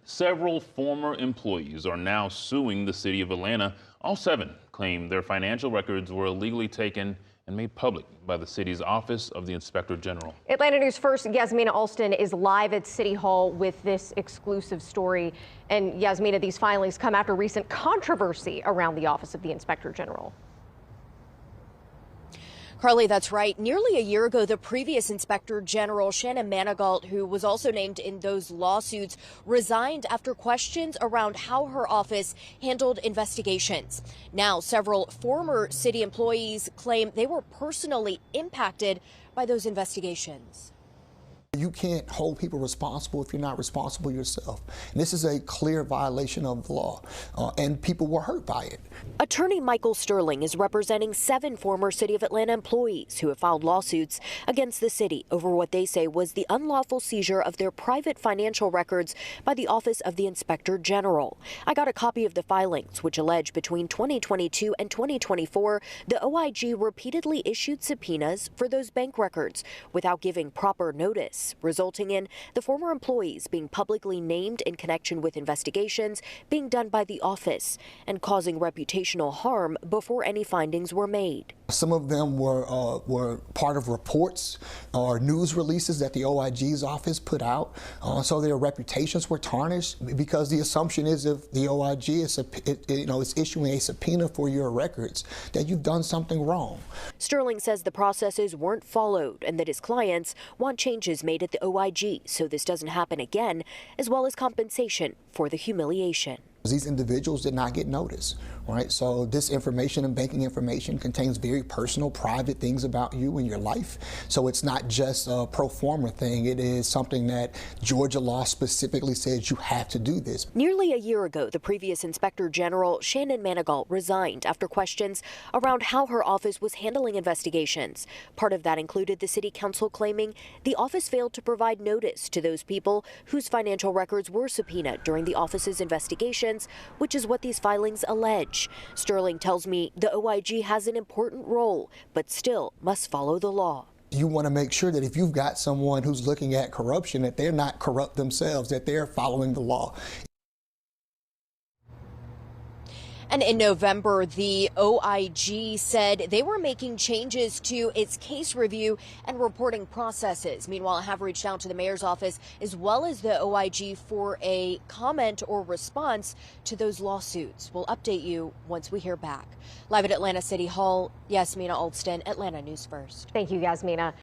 Several former employees are now suing the city of Atlanta. All 7 claim their financial records were illegally taken and made public by the city's Office of the Inspector General. Atlanta News First, Yasmina Alston is live at City Hall with this exclusive story. And Yasmina, these filings come after recent controversy around the Office of the Inspector General. Carly, that's right. Nearly a year ago, the previous Inspector General, Shannon Manigault, who was also named in those lawsuits, resigned after questions around how her office handled investigations. Now, several former city employees claim they were personally impacted by those investigations. You can't hold people responsible if you're not responsible yourself. And this is a clear violation of the law, and people were hurt by it. Attorney Michael Sterling is representing 7 former City of Atlanta employees who have filed lawsuits against the city over what they say was the unlawful seizure of their private financial records by the Office of the Inspector General. I got a copy of the filings, which allege between 2022 and 2024, the OIG repeatedly issued subpoenas for those bank records without giving proper notice, resulting in the former employees being publicly named in connection with investigations being done by the office and causing reputational harm before any findings were made. Some of them were part of reports or news releases that the OIG's office put out, so their reputations were tarnished because the assumption is if the OIG is issuing a subpoena for your records that you've done something wrong. Sterling says the processes weren't followed and that his clients want changes made at the OIG so this doesn't happen again, as well as compensation for the humiliation. These individuals did not get notice, right? So this information and banking information contains very personal, private things about you and your life. So it's not just a pro forma thing. It is something that Georgia law specifically says you have to do this. Nearly a year ago, the previous Inspector General, Shannon Manigault, resigned after questions around how her office was handling investigations. Part of that included the city council claiming the office failed to provide notice to those people whose financial records were subpoenaed during the office's investigation, which is what these filings allege. Sterling tells me the OIG has an important role, but still must follow the law. You want to make sure that if you've got someone who's looking at corruption, that they're not corrupt themselves, that they're following the law. And in November, the OIG said they were making changes to its case review and reporting processes. Meanwhile, I have reached out to the mayor's office as well as the OIG for a comment or response to those lawsuits. We'll update you once we hear back. Live at Atlanta City Hall, Yasmina Alston, Atlanta News First. Thank you, Yasmina.